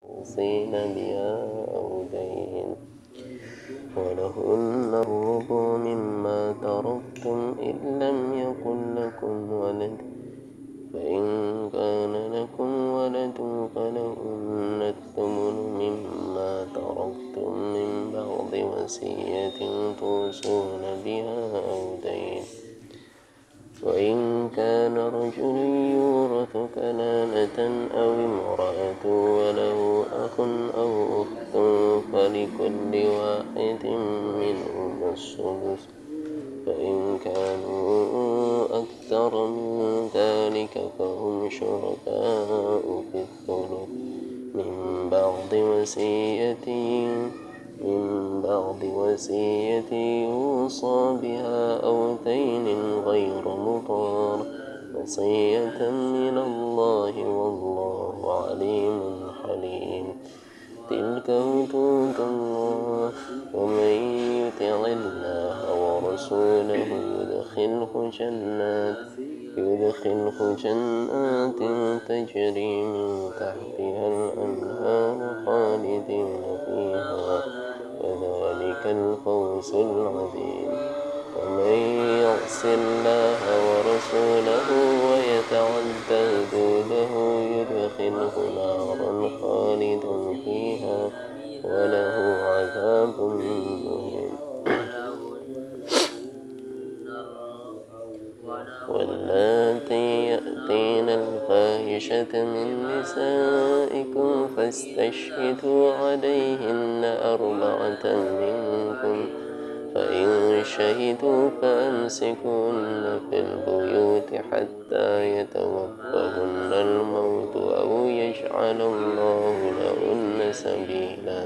توصين بها أو دين ولهن الربع مما تركتم إن لم يكن لكم ولد فإن كان لكم ولد فلهن الثمن مما تركتم من بعد وصية توصون بها أو دين وإن كان رجل يورث كلالة أو امرأة وله أخ أو أخت فلكل واحد منهم السدس فإن كانوا أكثر من ذلك فهم شركاء في الثلث من بعد وصية يوصى بها أو دين غير مضار وصية من الله والله عليم حليم تلك حدود الله ومن يطع الله ورسوله يدخله جنات تجري من تحتها الأنهار خالدين فيها وذلك الفوز العظيم ومن يعص الله ورسوله ويتعد حدوده يدخله نارا خالدا فيها وله عذاب مهين واللاتي يأتين الفاحشة من نسائكم فاستشهدوا عليهن 4 منكم فإن شهدوا فأمسكوهن في البيوت حتى يتوفهن الموت أو يجعل الله لهن سبيلا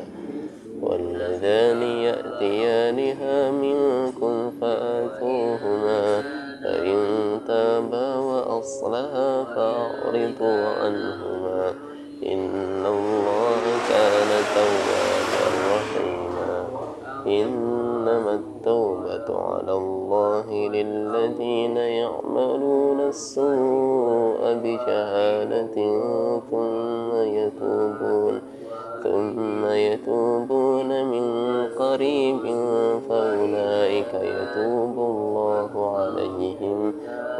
واللذان يأتيانها منكم فآتوهما فإن تابا وأصلحا فأعرضوا عنهما إن الله كان توابا رحيما إنما التوبة على الله للذين يعملون السوء بجهالة ثم يتوبون من قريب فأولئك يتوب الله عليهم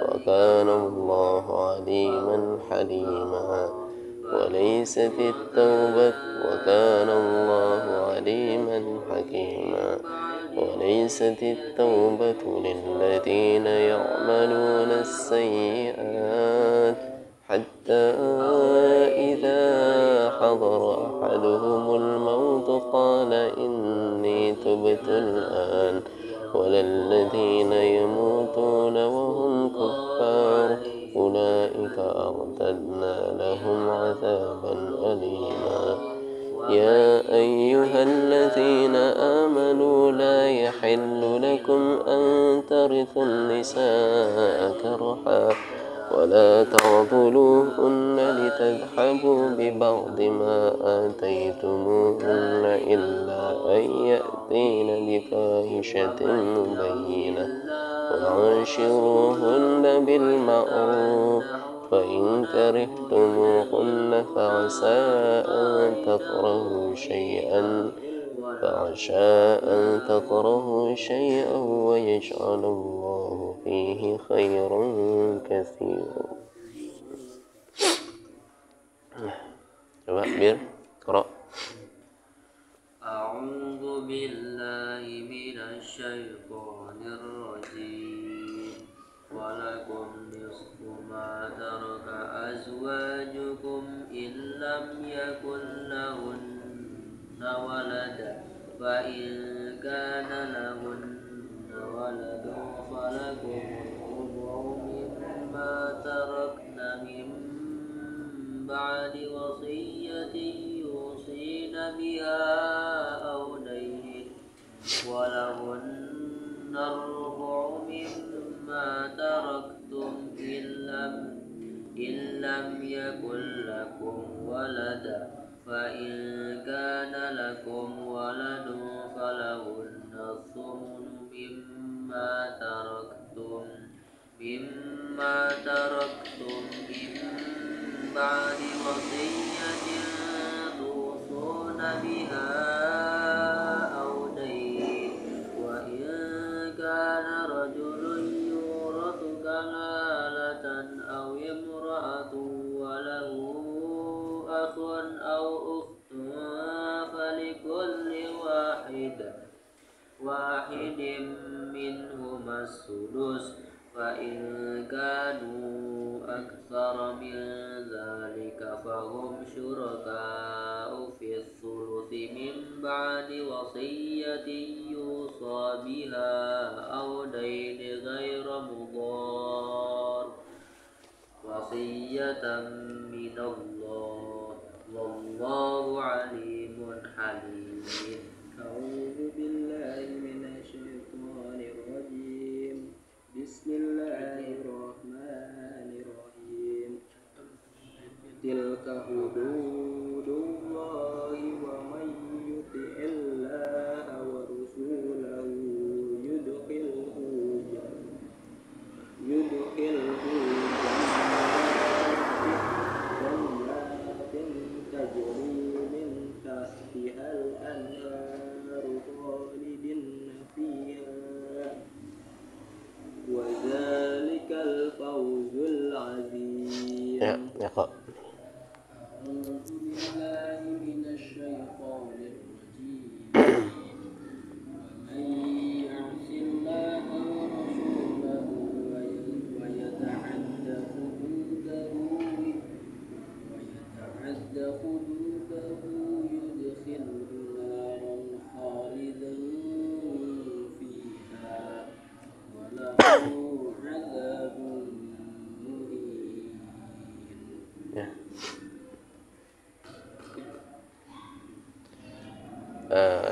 وكان الله عليما حليما وكان الله عليما حكيما وليست التوبة للذين يعملون السيئات حتى إذا حضر أحدهم الموت قال إني تبت الآن ولا الذين يموتون وهم كفار أولئك أعتدنا لهم عذابا أليما يا أيها الذين آمنوا لا يحل لكم أن ترثوا النساء كرها ولا تعضلوهن لتذهبوا ببعض ما آتيتموهن إلا أن يأتين بفاحشة مبينة وعاشروهن بالمعروف فإن كرهتموهن فعسى أن تكرهوا شيئا ويجعل الله فيه خيرا كثيرا. Coba Bir, Qara. A'udzu billahi minasy syaithanir rajim. Walakum nisfu ma taraka azwajukum in lam yakul lahunna walada fa in kana lahunna waladun falakum rubu' mimma tarakna min ba'di wasiyatin yusina biha aw dayn walahunna rubu' mimma taraktum in lam yakul lakum walada fa in kana lakum waladun falahunna thumnu mimma taraktum min ba'di wasiyatin بها أو دين وإن كان رجل يورث كلالة أو امرأة وله أخ أو أخت فلكل واحد منهما السدس فإن كانوا أكثر من ذلك فهم شركاء في الثلث من بعد وصية يوصى بها أو دين غير مضار وصية من الله والله عليم حليم. أعوذ بالله من الشيطان الرجيم. بسم الله الرحمن الرحيم. تلك حدود الله ومن يطع الله ورسوله يدخله جنات تجري من تحتها الأنهار خالدين فيها وذلك الفوز العظيم. Ya, Kak. أعوذ بالله من الشيطان الرجيم. ومن يعص الله ورسوله ويتعد حدوده يدخله نارا خالدا فيها وله عذاب مهين. Ya.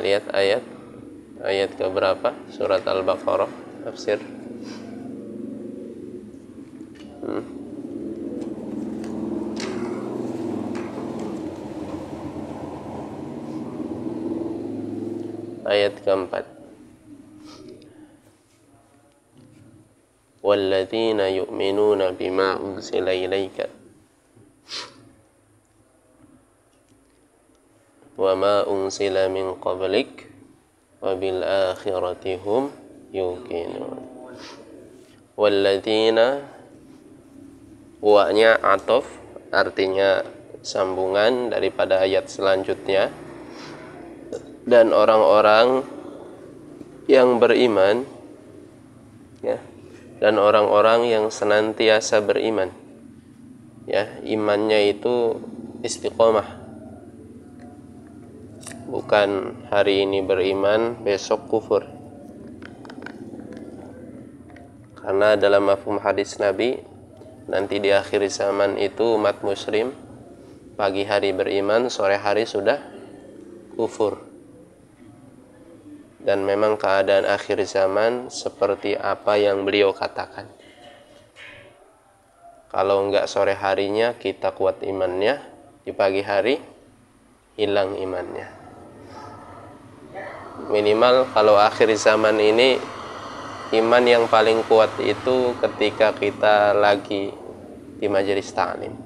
Lihat ayat ke berapa surat Al-Baqarah tafsir. Ayat keempat. Walladzina yu'minuna bima unzila ilaika wa ma unzila min qablik wa bil akhirati hum yuqinun. Walladzina wa-nya atof, artinya sambungan daripada ayat selanjutnya. Dan orang-orang yang beriman, ya, dan orang-orang yang senantiasa beriman, ya, imannya itu istiqomah, bukan hari ini beriman besok kufur. Karena dalam mafhum hadis Nabi, nanti di akhir zaman itu umat muslim pagi hari beriman, sore hari sudah kufur. Dan memang keadaan akhir zaman seperti apa yang beliau katakan. Kalau enggak sore harinya kita kuat imannya, di pagi hari hilang imannya. Minimal kalau akhir zaman ini, iman yang paling kuat itu ketika kita lagi di majelis ta'lim,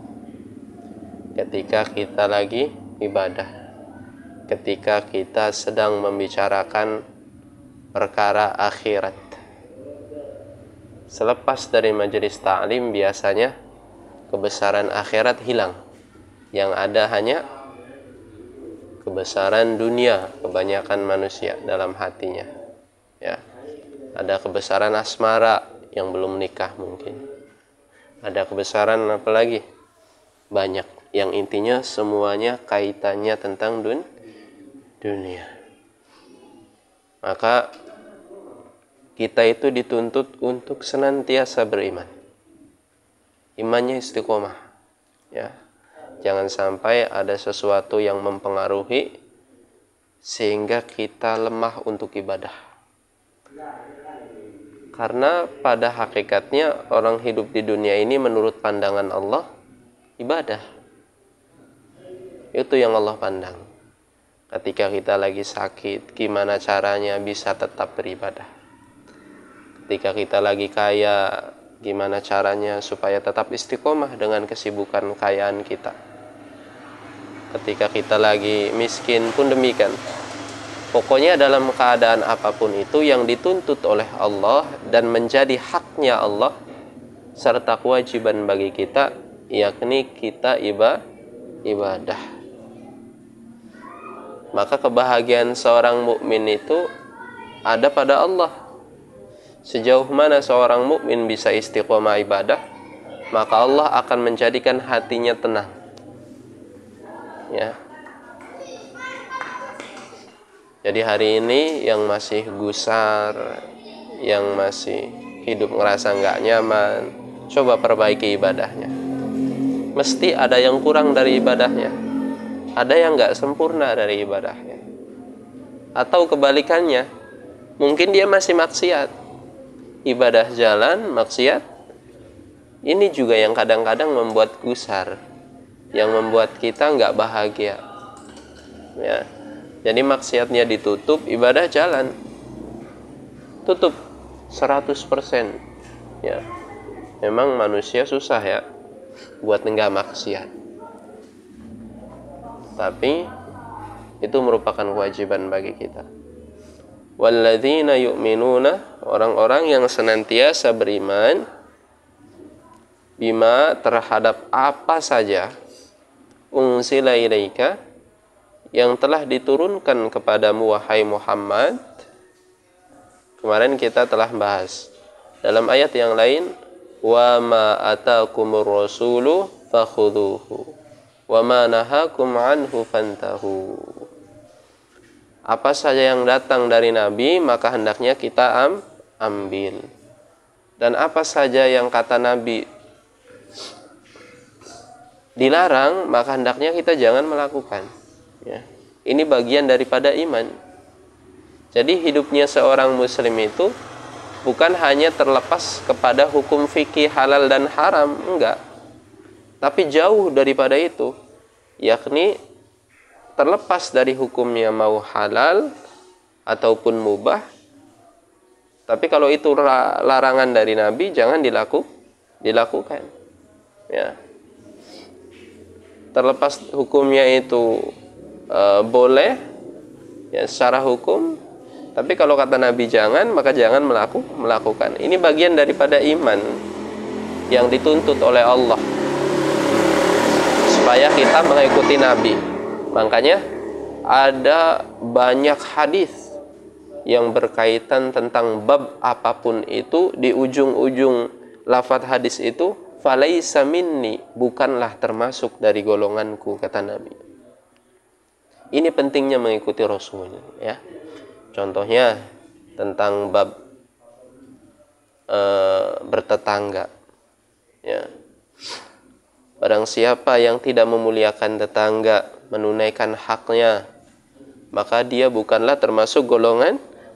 ketika kita lagi ibadah, ketika kita sedang membicarakan perkara akhirat. Selepas dari majelis ta'lim biasanya kebesaran akhirat hilang. Yang ada hanya kebesaran dunia kebanyakan manusia dalam hatinya. Ya. Ada kebesaran asmara yang belum nikah mungkin. Ada kebesaran apa lagi? Banyak. Yang intinya semuanya kaitannya tentang dunia. Maka kita itu dituntut untuk senantiasa beriman. Imannya istiqomah. Ya. Jangan sampai ada sesuatu yang mempengaruhi sehingga kita lemah untuk ibadah. Karena pada hakikatnya orang hidup di dunia ini menurut pandangan Allah ibadah. Itu yang Allah pandang. Ketika kita lagi sakit, gimana caranya bisa tetap beribadah? Ketika kita lagi kaya, gimana caranya supaya tetap istiqomah dengan kesibukan kekayaan kita? ketika kita lagi miskin pun demikian. Pokoknya dalam keadaan apapun itu yang dituntut oleh Allah dan menjadi haknya Allah serta kewajiban bagi kita, yakni kita ibadah. Maka kebahagiaan seorang mukmin itu ada pada Allah. Sejauh mana seorang mukmin bisa istiqomah ibadah, maka Allah akan menjadikan hatinya tenang. Ya. Jadi hari ini yang masih gusar, yang masih hidup ngerasa nggak nyaman, coba perbaiki ibadahnya. Mesti ada yang kurang dari ibadahnya, ada yang nggak sempurna dari ibadahnya. Atau kebalikannya, mungkin dia masih maksiat, ibadah jalan, maksiat. Ini juga yang kadang-kadang membuat gusar, yang membuat kita nggak bahagia. Ya. Jadi maksiatnya ditutup, ibadah jalan. Tutup 100%. Ya. Memang manusia susah ya buat enggak maksiat. Tapi itu merupakan kewajiban bagi kita. Walladzina yu'minuna, orang-orang yang senantiasa beriman bima, terhadap apa saja unsila ilaika, yang telah diturunkan kepadamu wahai Muhammad. Kemarin kita telah bahas dalam ayat yang lain, wa ma atakumur rasulu fakhudhuhu wa ma nahakum anhu fantahu. Apa saja yang datang dari Nabi maka hendaknya kita ambil, dan apa saja yang kata Nabi dilarang maka hendaknya kita jangan melakukan. Ya. Ini bagian daripada iman. Jadi hidupnya seorang muslim itu bukan hanya terlepas kepada hukum fikih halal dan haram, enggak. Tapi jauh daripada itu, yakni terlepas dari hukumnya mau halal ataupun mubah. Tapi kalau itu larangan dari Nabi, jangan dilakukan. Ya. Terlepas hukumnya itu boleh ya secara hukum, tapi kalau kata Nabi jangan, maka jangan melakukan. Ini bagian daripada iman yang dituntut oleh Allah supaya kita mengikuti Nabi. Makanya ada banyak hadis yang berkaitan tentang bab apapun itu, di ujung-ujung lafaz hadis itu falaisa minni, bukanlah termasuk dari golonganku, kata Nabi. Ini pentingnya mengikuti Rasul, ya. Contohnya tentang bab bertetangga, ya. Barang siapa yang tidak memuliakan tetangga, menunaikan haknya, maka dia bukanlah termasuk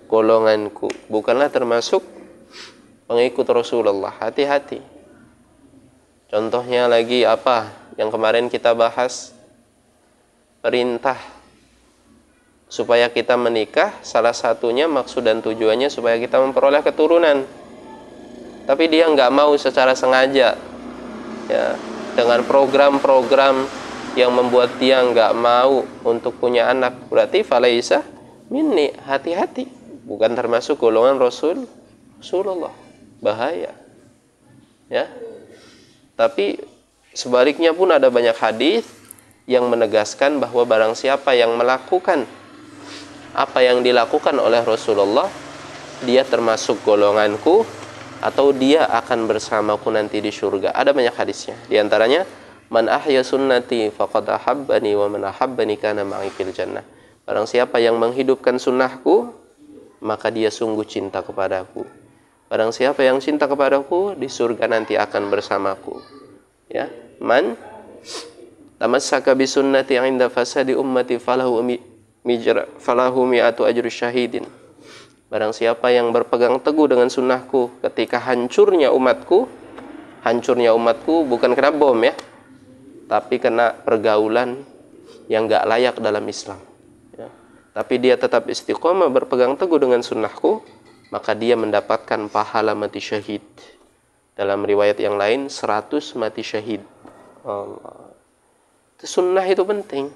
golonganku, bukanlah termasuk pengikut Rasulullah. Hati-hati. Contohnya lagi apa yang kemarin kita bahas, perintah supaya kita menikah, salah satunya maksud dan tujuannya supaya kita memperoleh keturunan. Tapi dia nggak mau secara sengaja, ya, dengan program-program yang membuat dia nggak mau untuk punya anak. Berarti falaisa minni, hati-hati, bukan termasuk golongan Rasulullah. Bahaya, ya. Tapi sebaliknya pun ada banyak hadis yang menegaskan bahwa barang siapa yang melakukan apa yang dilakukan oleh Rasulullah, dia termasuk golonganku, atau dia akan bersamaku nanti di surga. Ada banyak hadisnya. Di antaranya, man ahya sunnati faqad ahabbani wa man ahabbani kana ma'i fil jannah. Barang siapa yang menghidupkan sunnahku, maka dia sungguh cinta kepadaku. Barang siapa yang cinta kepadaku, di surga nanti akan bersamaku. Ya, man tamassaka bi sunnati 'inda fasadi ummati falahu mi'atu ajri syahidin. Barang siapa yang berpegang teguh dengan sunnahku ketika hancurnya umatku bukan kena bom, ya, tapi kena pergaulan yang gak layak dalam Islam, ya. Tapi dia tetap istiqomah berpegang teguh dengan sunnahku, maka dia mendapatkan pahala mati syahid. Dalam riwayat yang lain 100 mati syahid. Allah. Sunnah itu penting.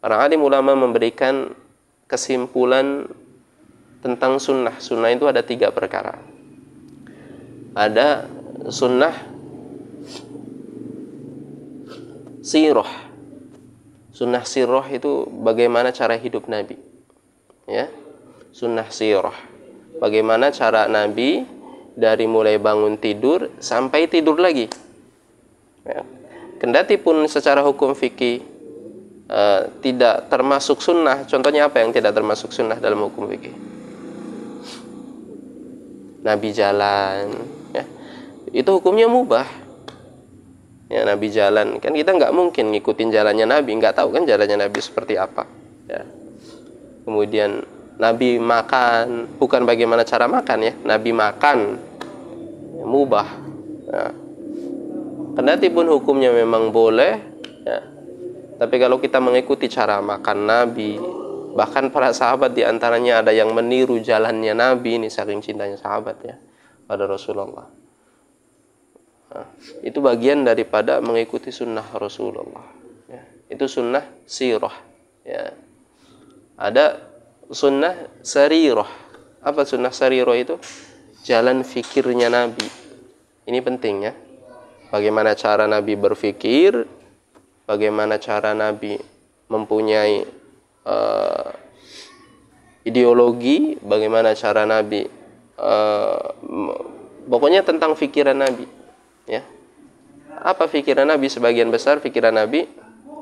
Para alim ulama memberikan kesimpulan tentang sunnah. Sunnah itu ada 3 perkara. Ada sunnah sirah. Sunnah sirah itu bagaimana cara hidup Nabi. Ya. Sunnah sirah. Bagaimana cara Nabi dari mulai bangun tidur sampai tidur lagi. Ya. Kendati pun secara hukum fikih tidak termasuk sunnah. Contohnya apa yang tidak termasuk sunnah dalam hukum fikih? Nabi jalan, ya. Itu hukumnya mubah. Ya, Nabi jalan, kan kita nggak mungkin ngikutin jalannya Nabi, nggak tahu kan jalannya Nabi seperti apa. Ya. Kemudian Nabi makan, bukan bagaimana cara makan ya, Nabi makan, ya, mubah. Ya. Kendati pun hukumnya memang boleh, ya. Tapi kalau kita mengikuti cara makan Nabi, bahkan para sahabat diantaranya ada yang meniru jalannya Nabi, ini saking cintanya sahabat ya pada Rasulullah. Nah, itu bagian daripada mengikuti sunnah Rasulullah. Ya. Itu sunnah sirah. Ya. Ada sunnah sarirah. Apa sunnah sarirah itu? Jalan fikirnya Nabi. Ini penting ya. Bagaimana cara Nabi berfikir, bagaimana cara Nabi mempunyai ideologi, bagaimana cara Nabi, pokoknya tentang fikiran Nabi. Ya. Apa pikiran Nabi? Sebagian besar pikiran Nabi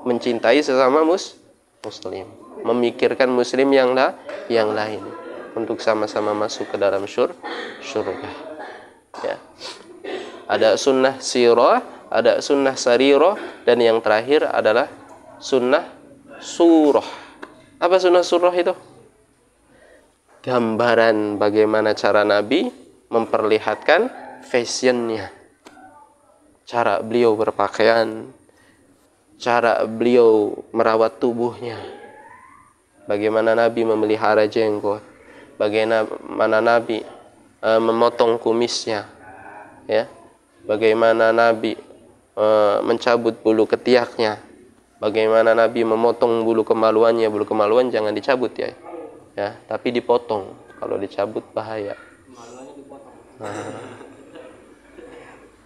mencintai sesama muslim, memikirkan muslim yang lain untuk sama-sama masuk ke dalam surga. Ya. Ada sunnah sirah, ada sunnah sarirah, dan yang terakhir adalah sunnah surah. Apa sunnah surah itu? Gambaran bagaimana cara Nabi memperlihatkan fashionnya, cara beliau berpakaian, cara beliau merawat tubuhnya, bagaimana Nabi memelihara jenggot, bagaimana Nabi memotong kumisnya, ya, bagaimana Nabi mencabut bulu ketiaknya, bagaimana Nabi memotong bulu kemaluannya. Bulu kemaluan jangan dicabut ya, tapi dipotong. Kalau dicabut bahaya.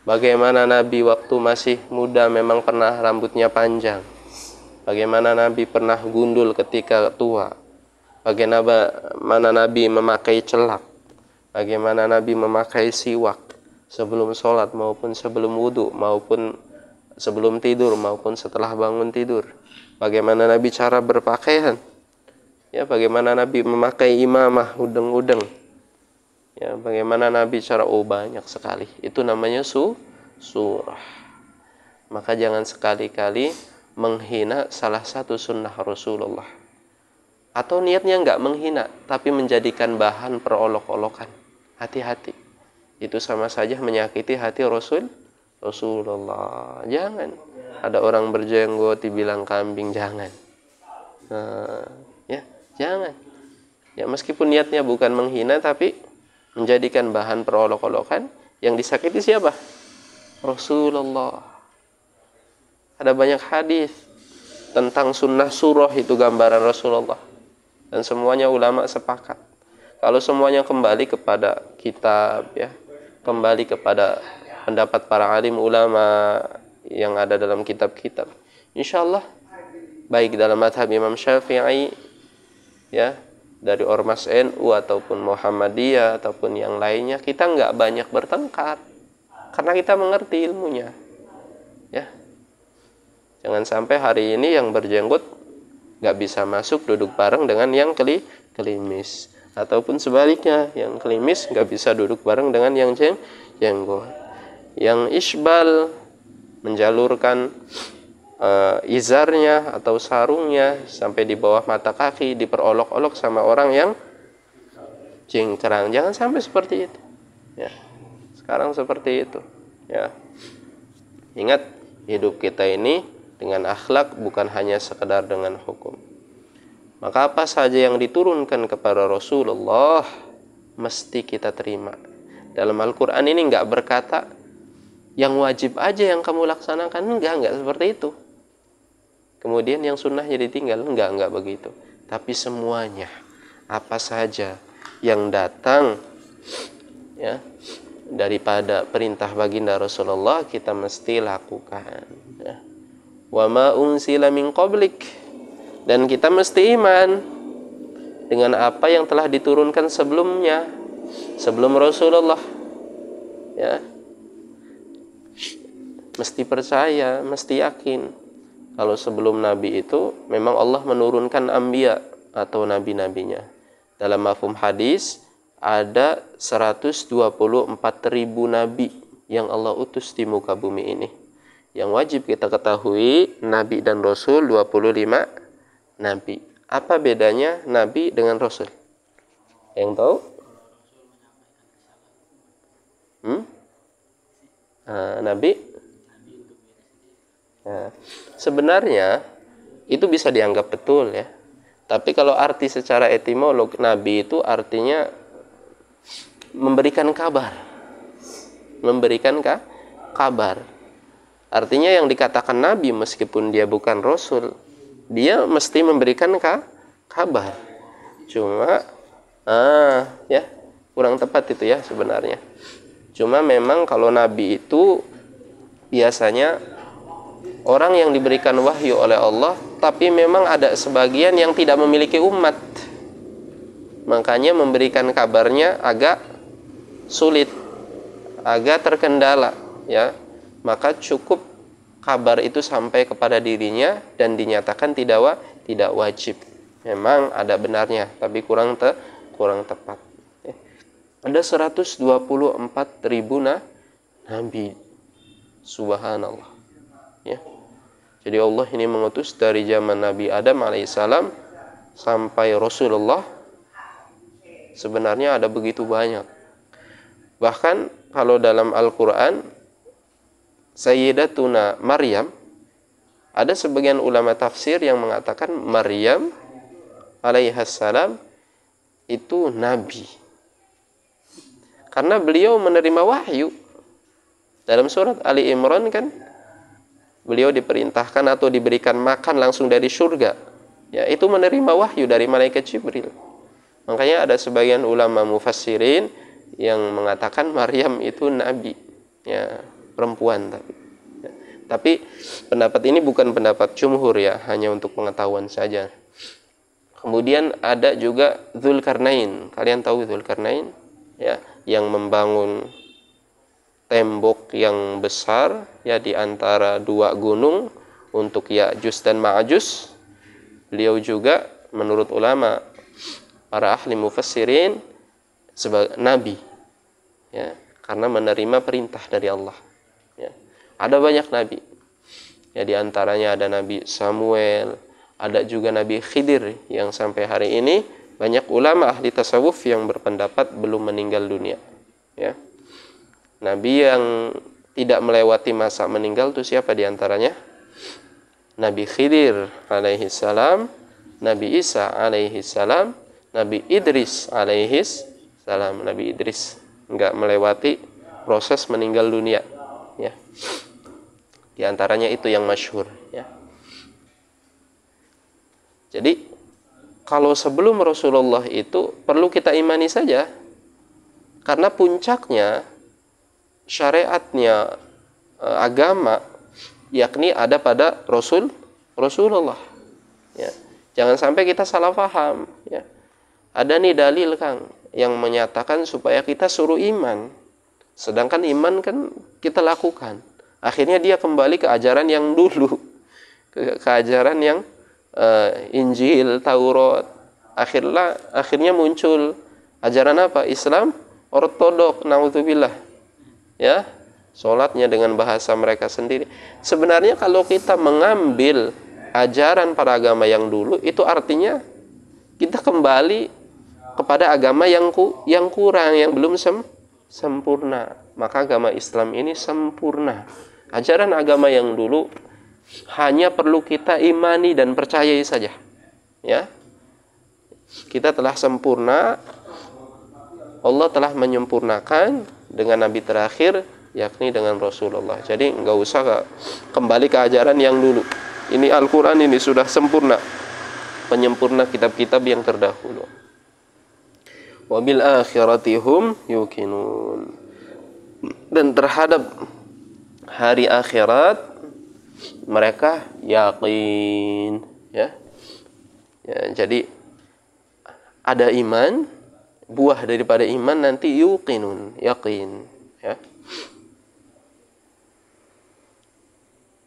Bagaimana Nabi waktu masih muda memang pernah rambutnya panjang. Bagaimana Nabi pernah gundul ketika tua. Bagaimana Nabi memakai celak. Bagaimana Nabi memakai siwak sebelum sholat maupun sebelum wudhu, maupun sebelum tidur maupun setelah bangun tidur. Bagaimana Nabi cara berpakaian. Ya, bagaimana Nabi memakai imamah, udeng-udeng. Ya, bagaimana Nabi cara banyak sekali. Itu namanya surah. Maka jangan sekali-kali menghina salah satu sunnah Rasulullah. Atau niatnya enggak menghina, tapi menjadikan bahan perolok-olokan. Hati-hati. Itu sama saja menyakiti hati Rasulullah. Jangan. Ada orang berjenggot dibilang kambing, jangan. Ya, jangan. Ya, meskipun niatnya bukan menghina, tapi menjadikan bahan perolok-olokan, yang disakiti siapa? Rasulullah. Ada banyak hadis tentang sunnah surah, itu gambaran Rasulullah. Dan semuanya ulama sepakat. Kalau semuanya kembali kepada kitab, ya, kembali kepada pendapat para alim ulama yang ada dalam kitab-kitab, insyaallah baik dalam mazhab Imam Syafi'i, ya, dari ormas NU ataupun Muhammadiyah ataupun yang lainnya, kita nggak banyak bertengkar karena kita mengerti ilmunya. Ya, jangan sampai hari ini yang berjenggot nggak bisa masuk duduk bareng dengan yang kelimis, ataupun sebaliknya, yang kelimis nggak bisa duduk bareng dengan yang jenggot. Yang isbal menjalurkan izarnya atau sarungnya sampai di bawah mata kaki, diperolok-olok sama orang yang cingkrang. Jangan sampai seperti itu. Ya. Sekarang seperti itu. Ya. Ingat, hidup kita ini dengan akhlak, bukan hanya sekedar dengan hukum. Maka apa saja yang diturunkan kepada Rasulullah mesti kita terima. Dalam Al-Quran ini enggak berkata yang wajib aja yang kamu laksanakan, enggak seperti itu. kemudian yang sunnahnya ditinggal. Enggak begitu. Tapi semuanya, apa saja yang datang ya daripada perintah baginda Rasulullah, kita mesti lakukan ya. Wa ma unsila min qablik, dan kita mesti iman dengan apa yang telah diturunkan sebelumnya, sebelum Rasulullah ya. Mesti percaya, mesti yakin kalau sebelum Nabi itu memang Allah menurunkan anbiya atau nabi-nabinya. Dalam mafhum hadis ada 124.000 nabi yang Allah utus di muka bumi ini. Yang wajib kita ketahui, nabi dan rasul 25 nabi. Apa bedanya nabi dengan rasul? Yang tahu? Nabi? Nah, sebenarnya itu bisa dianggap betul ya. Tapi kalau arti secara etimolog, nabi itu artinya memberikan kabar. Memberikan kabar. Artinya yang dikatakan nabi meskipun dia bukan rasul, dia mesti memberikan kabar. Cuma ya kurang tepat itu ya sebenarnya. Cuma memang kalau nabi itu biasanya orang yang diberikan wahyu oleh Allah, tapi memang ada sebagian yang tidak memiliki umat. Makanya memberikan kabarnya agak sulit, agak terkendala ya. Maka cukup kabar itu sampai kepada dirinya dan dinyatakan tidak wajib. Memang ada benarnya, tapi kurang tepat. Ada 124.000 nabi. Subhanallah. Ya. Jadi Allah ini mengutus dari zaman Nabi Adam alaihissalam sampai Rasulullah. Sebenarnya ada begitu banyak. Bahkan kalau dalam Al-Quran, Sayyidatuna Maryam, ada sebagian ulama tafsir yang mengatakan Maryam alaihissalam itu nabi. Karena beliau menerima wahyu. Dalam surat Ali Imran kan, beliau diperintahkan atau diberikan makan langsung dari surga. Ya, itu menerima wahyu dari malaikat Jibril. Makanya ada sebagian ulama mufassirin yang mengatakan Maryam itu nabi. Ya, perempuan tapi. Ya. Tapi pendapat ini bukan pendapat jumhur ya, hanya untuk pengetahuan saja. Kemudian ada juga Dzulkarnain. Kalian tahu Dzulkarnain? Ya, yang membangun tembok yang besar ya di antara dua gunung untuk Ya'juj dan Ma'juj. Beliau juga menurut ulama para ahli mufassirin sebagai nabi ya, karena menerima perintah dari Allah ya. Ada banyak nabi ya, di antaranya ada Nabi Samuel, ada juga Nabi Khidir yang sampai hari ini banyak ulama ahli tasawuf yang berpendapat belum meninggal dunia ya. Nabi yang tidak melewati masa meninggal itu siapa di antaranya? Nabi Khidir alaihi salam, Nabi Isa alaihi salam, Nabi Idris alaihi salam. Nabi Idris enggak melewati proses meninggal dunia ya. Di antaranya itu yang masyhur ya. Jadi kalau sebelum Rasulullah itu perlu kita imani saja, karena puncaknya syariatnya agama yakni ada pada Rasulullah ya. Jangan sampai kita salah paham ya. Ada nih dalil Kang yang menyatakan supaya kita suruh iman, sedangkan iman kan kita lakukan. Akhirnya dia kembali ke ajaran yang dulu, ke ajaran yang Injil, Taurat. Akhirnya muncul ajaran apa? Islam ortodok, naudzubillah ya, sholatnya dengan bahasa mereka sendiri. Sebenarnya kalau kita mengambil ajaran para agama yang dulu, itu artinya kita kembali kepada agama yang kurang, yang belum sempurna. Maka agama Islam ini sempurna. Ajaran agama yang dulu hanya perlu kita imani dan percayai saja ya. Kita telah sempurna, Allah telah menyempurnakan dengan Nabi terakhir yakni dengan Rasulullah. Jadi nggak usah kembali ke ajaran yang dulu Ini Al-Quran ini sudah sempurna, penyempurna kitab-kitab yang terdahulu. Wabil akhirati hum yuqinun. Dan terhadap hari akhirat mereka yakin, ya. Jadi ada iman, buah daripada iman nanti yuqinun, yakin, ya.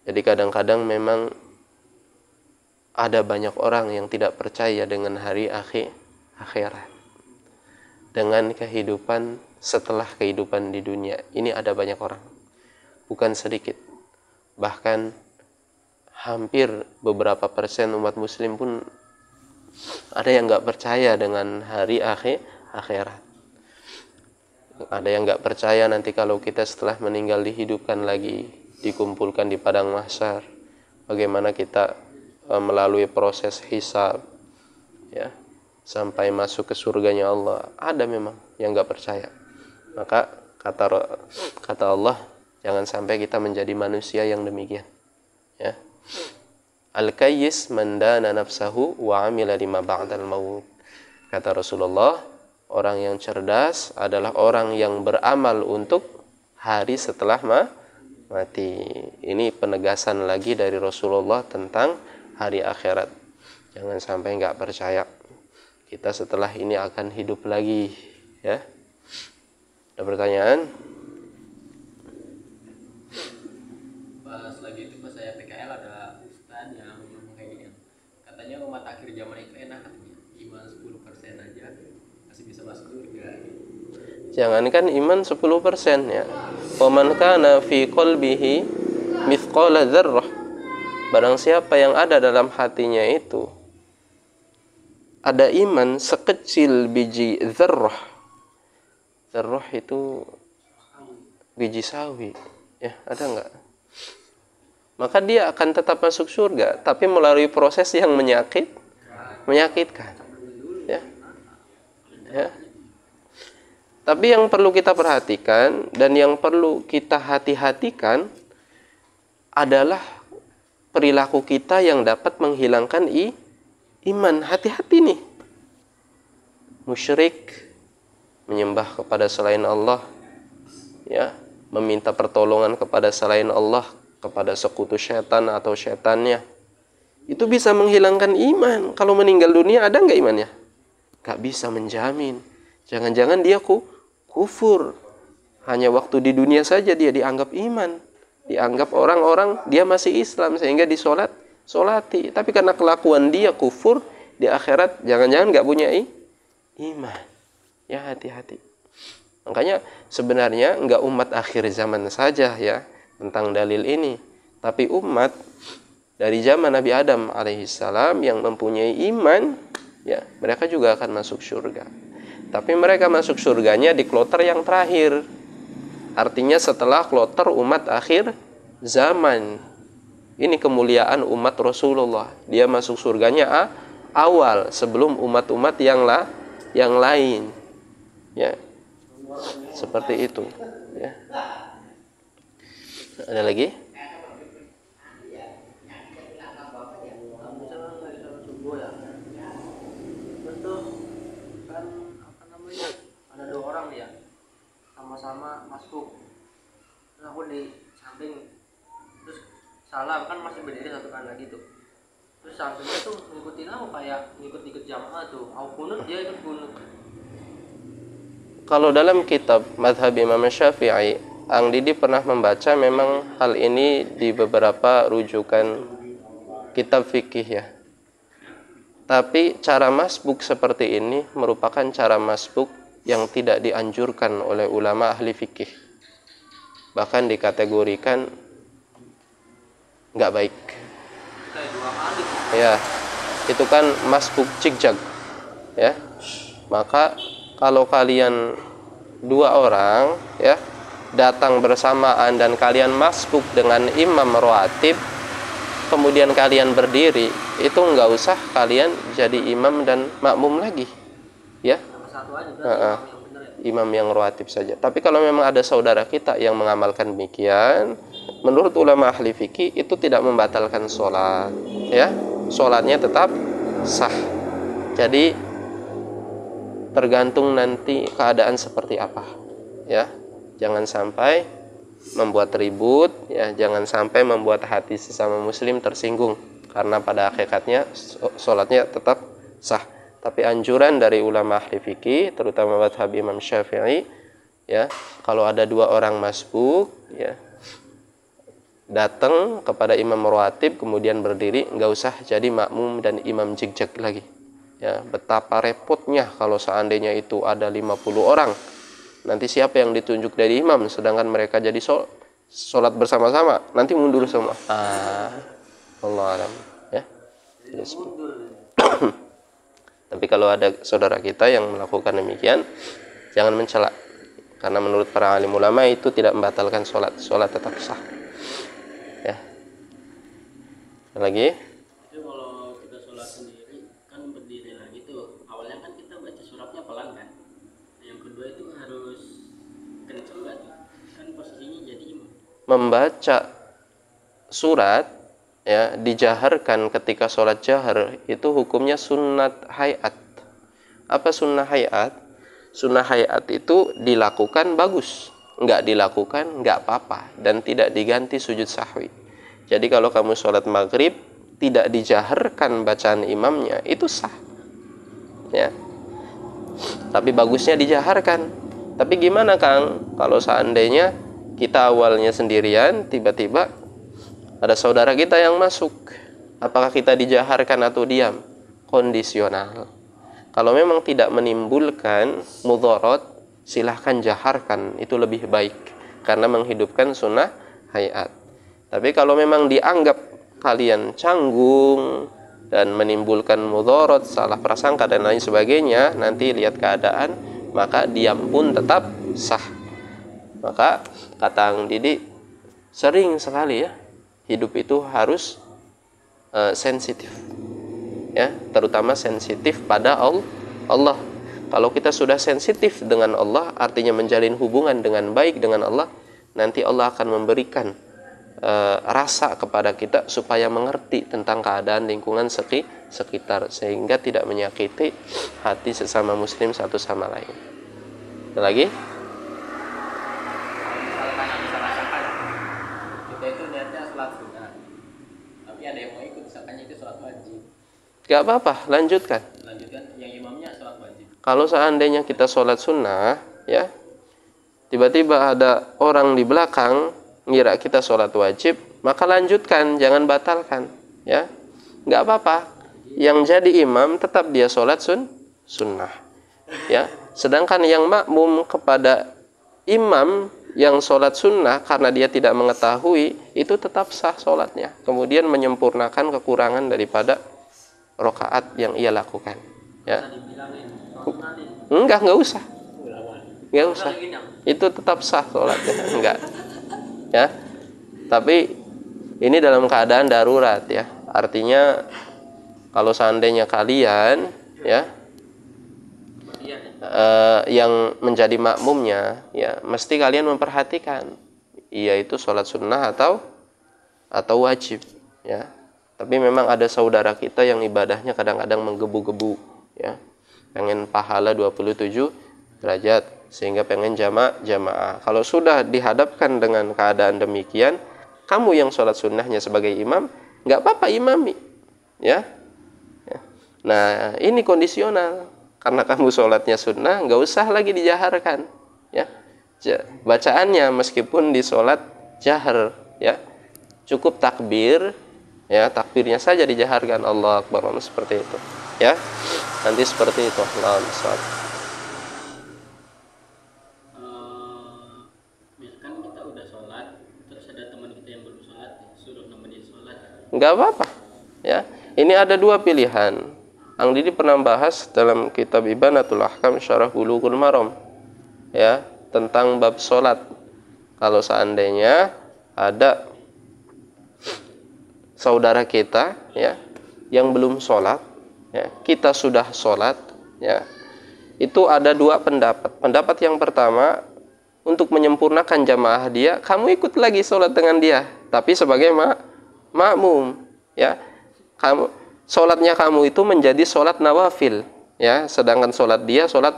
Jadi kadang-kadang memang ada banyak orang yang tidak percaya dengan hari akhirat, dengan kehidupan setelah kehidupan di dunia. Ini ada banyak orang, bukan sedikit. Bahkan hampir beberapa persen umat muslim pun ada yang nggak percaya dengan hari akhirat. Ada yang nggak percaya nanti kalau kita setelah meninggal dihidupkan lagi, dikumpulkan di padang mahsyar, bagaimana kita melalui proses hisab, ya, sampai masuk ke surganya Allah. Ada memang yang nggak percaya. Maka kata Allah, jangan sampai kita menjadi manusia yang demikian, ya. Al-kayyis man dana nafsahu wa amila lima ba'dal maut. Kata Rasulullah, orang yang cerdas adalah orang yang beramal untuk hari setelah mati. Ini penegasan lagi dari Rasulullah tentang hari akhirat. Jangan sampai nggak percaya kita setelah ini akan hidup lagi, ya. Ada pertanyaan? Pas lagi itu pas saya PKL ada ustaz yang ngomong kayak gini, katanya umat akhir zaman itu enak katanya, iman 10% aja masih bisa masuk surga. Jangankan iman 10%, ya. Waman kana fi qalbihi mithqala dzarrah. Barang siapa yang ada dalam hatinya itu ada iman sekecil biji dzarrah. Dzarrah itu biji sawi, ya, ada enggak? Maka dia akan tetap masuk surga, tapi melalui proses yang menyakitkan, ya. Ya. Tapi yang perlu kita perhatikan dan yang perlu kita hati-hatikan adalah perilaku kita yang dapat menghilangkan iman. Hati-hati nih. Musyrik, menyembah kepada selain Allah, ya, meminta pertolongan kepada selain Allah, kepada sekutu setan atau setannya, itu bisa menghilangkan iman. Kalau meninggal dunia ada nggak imannya? Nggak bisa menjamin. Jangan-jangan dia kufur. Hanya waktu di dunia saja dia dianggap iman, dianggap orang-orang dia masih Islam sehingga disolati. Tapi karena kelakuan dia kufur, di akhirat jangan-jangan nggak punya iman. Ya, hati-hati. Makanya sebenarnya nggak umat akhir zaman saja, ya, tentang dalil ini, tapi umat dari zaman Nabi Adam alaihissalam yang mempunyai iman, ya, mereka juga akan masuk surga. Tapi mereka masuk surganya di kloter yang terakhir. Artinya setelah kloter umat akhir zaman. Ini kemuliaan umat Rasulullah. Dia masuk surganya awal sebelum umat-umat yang lain. Ya. Seperti itu, ya. Ada lagi? Ada dua orang ya, sama-sama masuk. Terus aku di samping, terus salam kan masih berdiri satu kan lagi tuh. Terus sampingnya tuh ngikutin aku kayak ngikut jamaah tuh. Aku kunut, dia ikut kunut. Kalau dalam kitab Madhab Imam Syafi'i, Ang Didi pernah membaca memang hal ini di beberapa rujukan kitab fikih, ya. Tapi cara masbuk seperti ini merupakan cara masbuk yang tidak dianjurkan oleh ulama ahli fikih. Bahkan dikategorikan nggak baik. Ya, itu kan masbuk cikjak, ya. Maka kalau kalian dua orang, ya, datang bersamaan dan kalian masbuk dengan imam rawatib, kemudian kalian berdiri, itu nggak usah kalian jadi imam dan makmum lagi, ya. Imam yang rawatib saja. Tapi kalau memang ada saudara kita yang mengamalkan demikian, menurut ulama ahli fikih itu tidak membatalkan sholat, ya, sholatnya tetap sah. Jadi tergantung nanti keadaan seperti apa, ya, jangan sampai membuat ribut, ya, jangan sampai membuat hati sesama muslim tersinggung, karena pada hakikatnya sholatnya tetap sah. Tapi anjuran dari ulama ahli fikih, terutama mazhab Imam Syafi'i, ya, kalau ada 2 orang masbuk, ya, datang kepada imam rawatib kemudian berdiri, nggak usah jadi makmum dan imam jigjag lagi. Ya, betapa repotnya kalau seandainya itu ada 50 orang. Nanti siapa yang ditunjuk dari imam, sedangkan mereka jadi sholat bersama-sama, nanti mundur semua. Allah alam, ya. Jadi, tapi kalau ada saudara kita yang melakukan demikian, jangan mencela, karena menurut para alim ulama itu tidak membatalkan sholat tetap sah. Ya. Lagi? Itu kalau kita sholat sendiri kan berdiri lagi tuh, awalnya kan kita baca suratnya pelan kan, yang kedua itu harus kenceng nggak tuh, kan posisinya jadi imam. Membaca surat, ya, dijaharkan ketika sholat jahar itu hukumnya sunnat hayat. Apa sunnah hayat? Sunnah hayat itu dilakukan bagus, nggak dilakukan nggak apa-apa, dan tidak diganti sujud sahwi. Jadi kalau kamu sholat maghrib tidak dijaharkan bacaan imamnya, itu sah, ya, tapi bagusnya dijaharkan. Tapi gimana Kang kalau seandainya kita awalnya sendirian, tiba-tiba ada saudara kita yang masuk, apakah kita dijaharkan atau diam? Kondisional. Kalau memang tidak menimbulkan mudarat, silahkan jaharkan, itu lebih baik, karena menghidupkan sunnah hayat. Tapi kalau memang dianggap kalian canggung dan menimbulkan mudarat, salah prasangka dan lain sebagainya, nanti lihat keadaan, maka diam pun tetap sah. Maka kata Ang Didi, sering sekali, ya, hidup itu harus sensitif, ya, terutama sensitif pada Allah. Kalau kita sudah sensitif dengan Allah, artinya menjalin hubungan dengan baik dengan Allah, nanti Allah akan memberikan rasa kepada kita supaya mengerti tentang keadaan lingkungan sekitar, sehingga tidak menyakiti hati sesama muslim satu sama lain. Ada lagi? Gak apa-apa, lanjutkan. Yang imamnya sholat wajib. Kalau seandainya kita sholat sunnah, ya, tiba-tiba ada orang di belakang ngira kita sholat wajib, maka lanjutkan, jangan batalkan, ya, nggak apa-apa. Yang jadi imam tetap dia sholat sunnah, ya. Sedangkan yang makmum kepada imam yang sholat sunnah karena dia tidak mengetahui, itu tetap sah sholatnya. Kemudian menyempurnakan kekurangan daripada rokaat yang ia lakukan, ya. Enggak usah, itu tetap sah sholatnya, enggak, ya. Tapi ini dalam keadaan darurat, ya, artinya kalau seandainya kalian, ya, yang menjadi makmumnya, ya, mesti kalian memperhatikan, ia itu sholat sunnah atau wajib, ya. Tapi memang ada saudara kita yang ibadahnya kadang-kadang menggebu-gebu, ya, pengen pahala 27 derajat sehingga pengen jamaah. Kalau sudah dihadapkan dengan keadaan demikian, kamu yang sholat sunnahnya sebagai imam, nggak apa-apa imami, ya. Nah, ini kondisional, karena kamu sholatnya sunnah, nggak usah lagi dijaharkan, ya, bacaannya meskipun di sholat jahar, ya, cukup takbir, ya, takbirnya saja dijaharkan, Allah Akbar, seperti itu, ya, nanti seperti itu. Misalkan kita udah sholat, terus ada teman kita yang belum sholat, suruh nemenin sholat, nggak apa-apa, ya. Ini ada 2 pilihan. Ang Didi pernah bahas dalam kitab Ibanatul Ahkam Syarah Bulughul Maram, ya, tentang bab sholat. Kalau seandainya ada saudara kita, ya, yang belum sholat, ya, kita sudah sholat, ya, itu ada 2 pendapat. Pendapat yang pertama, untuk menyempurnakan jamaah dia, kamu ikut lagi sholat dengan dia, tapi sebagai makmum, ya. Sholatnya kamu itu menjadi sholat nawafil, ya. Sedangkan sholat dia sholat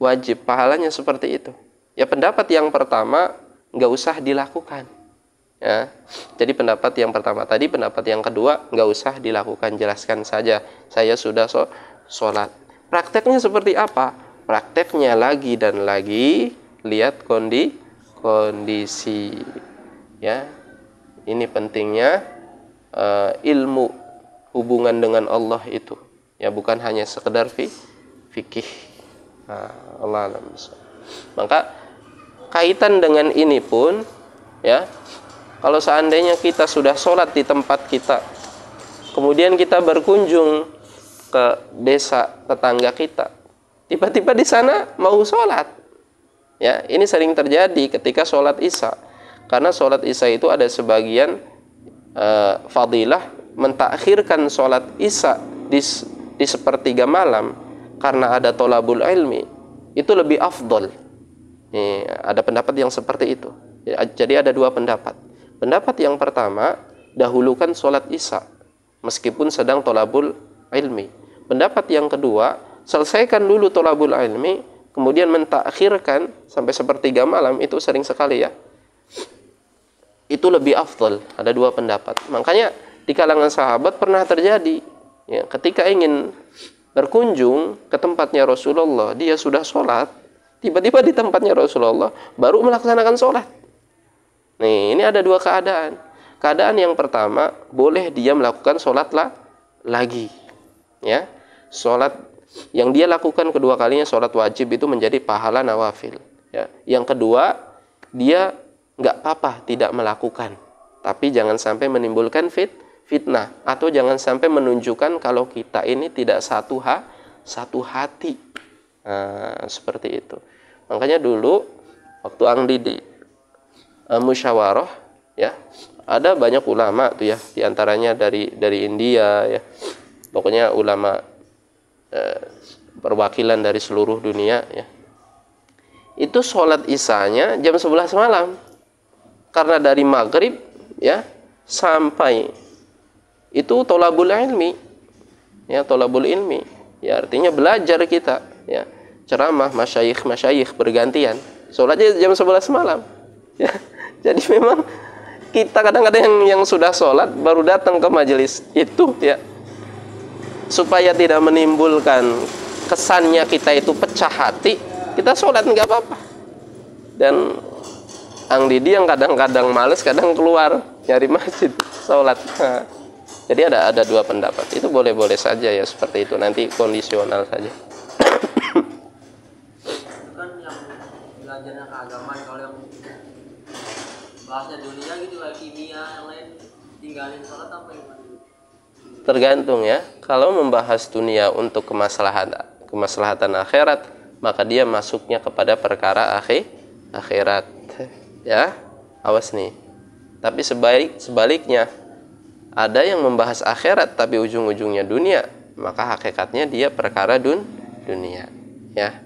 wajib, pahalanya seperti itu. Ya, pendapat yang pertama nggak usah dilakukan, ya. Jadi pendapat yang pertama tadi, pendapat yang kedua nggak usah dilakukan, jelaskan saja, saya sudah sholat. Prakteknya seperti apa? Prakteknya lagi dan lagi lihat kondisi, ya. Ini pentingnya ilmu hubungan dengan Allah itu, ya, bukan hanya sekedar fikih. Allah alam. Maka kaitan dengan ini pun, ya, kalau seandainya kita sudah sholat di tempat kita, kemudian kita berkunjung ke desa tetangga kita, tiba-tiba di sana mau sholat, ya, ini sering terjadi ketika sholat Isya. Karena sholat Isya itu ada sebagian fadilah mentakhirkan sholat Isya di sepertiga malam karena ada tolabul ilmi, itu lebih afdol. Ada pendapat yang seperti itu. Jadi ada dua pendapat. Pendapat yang pertama, dahulukan sholat Isya meskipun sedang tolabul ilmi. Pendapat yang kedua, selesaikan dulu tolabul ilmi, kemudian mentakhirkan sampai sepertiga malam, itu sering sekali, ya. Itu lebih afdal. Ada dua pendapat. Makanya di kalangan sahabat pernah terjadi, ya, ketika ingin berkunjung ke tempatnya Rasulullah, dia sudah sholat, tiba-tiba di tempatnya Rasulullah baru melaksanakan sholat. Nih, ini ada dua keadaan. Keadaan yang pertama, boleh dia melakukan sholat lagi, ya. Sholat yang dia lakukan kedua kalinya, sholat wajib, itu menjadi pahala nawafil, ya. Yang kedua, dia nggak apa-apa tidak melakukan, tapi jangan sampai menimbulkan fitnah, atau jangan sampai menunjukkan kalau kita ini tidak satu hati. Seperti itu. Makanya dulu waktu Angdidi musyawarah, ya, ada banyak ulama tuh, ya, diantaranya dari India, ya, pokoknya ulama perwakilan dari seluruh dunia, ya. Itu sholat Isyanya jam 11 malam. Karena dari maghrib, ya, sampai itu tolabul ilmi, ya, tolabul ilmi, ya, artinya belajar kita, ya, ceramah masyayikh bergantian, sholatnya jam 11 malam, ya. Jadi memang kita kadang-kadang yang sudah sholat baru datang ke majelis itu, ya, supaya tidak menimbulkan kesannya kita itu pecah hati, kita sholat nggak apa-apa. Dan Didi yang kadang-kadang males, kadang keluar nyari masjid sholat. Jadi ada dua pendapat. Itu boleh-boleh saja, ya, seperti itu. Nanti kondisional saja. Kan yang belajarnya keagamaan, kalau yang bahasnya dunia gitu, kayak kimia yang lain, tinggalin sholat apa yang Tergantung, ya. Kalau membahas dunia untuk kemaslahatan akhirat, maka dia masuknya kepada perkara akhirat. Ya, awas nih. Tapi sebaliknya, ada yang membahas akhirat tapi ujung-ujungnya dunia, maka hakikatnya dia perkara dunia, ya.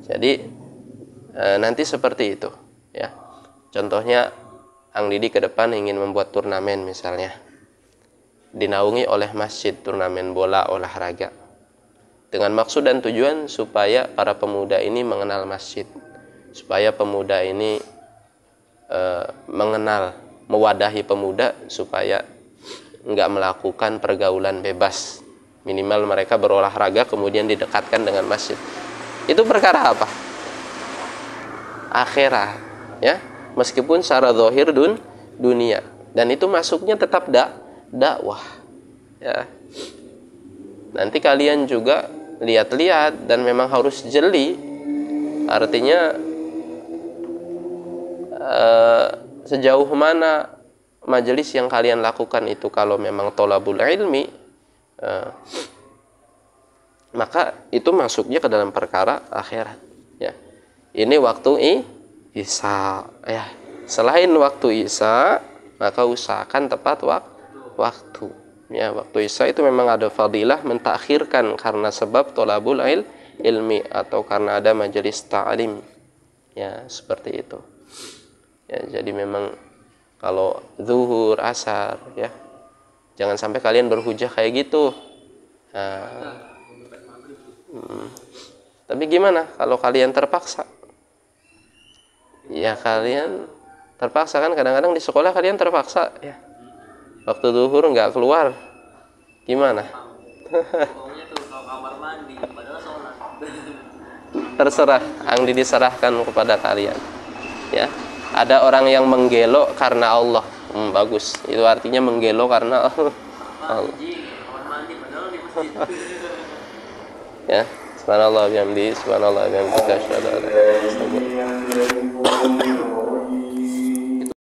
Jadi nanti seperti itu, ya. Contohnya, Didi ke depan ingin membuat turnamen misalnya, dinaungi oleh masjid, turnamen bola olahraga, dengan maksud dan tujuan supaya para pemuda ini mengenal masjid, supaya pemuda ini mengenal, mewadahi pemuda supaya nggak melakukan pergaulan bebas, minimal mereka berolahraga kemudian didekatkan dengan masjid. Itu perkara apa? Akhirat, ya, meskipun secara zahir dunia, dan itu masuknya tetap dakwah, ya. Nanti kalian juga lihat-lihat dan memang harus jeli, artinya sejauh mana majelis yang kalian lakukan itu kalau memang tolabul ilmi, maka itu masuknya ke dalam perkara akhirat, ya. Ini waktu Isya, ya. Selain waktu Isya, maka usahakan tepat waktu, ya. Waktu Isya itu memang ada fadilah mentakhirkan karena sebab tolabul ilmi atau karena ada majelis ta'lim, Ya, seperti itu. Ya, jadi memang kalau zuhur, asar, ya, jangan sampai kalian berhujah kayak gitu. Nah, tapi gimana kalau kalian terpaksa? Ya kalian terpaksa kan, kadang-kadang di sekolah kalian terpaksa ya. Waktu zuhur nggak keluar, gimana? Pokoknya tuh kalau kamar mandi padahal sholat. Terserah, yang diserahkan kepada kalian. Ya, ada orang yang menggelo karena Allah. Bagus. Itu artinya menggelo karena Allah. Kamar mandi padahal di masjid. Ya, subhanallah bihamdi, subhanallah bihamdika, asyhadu an la ilaha illa anta, astaghfiruka.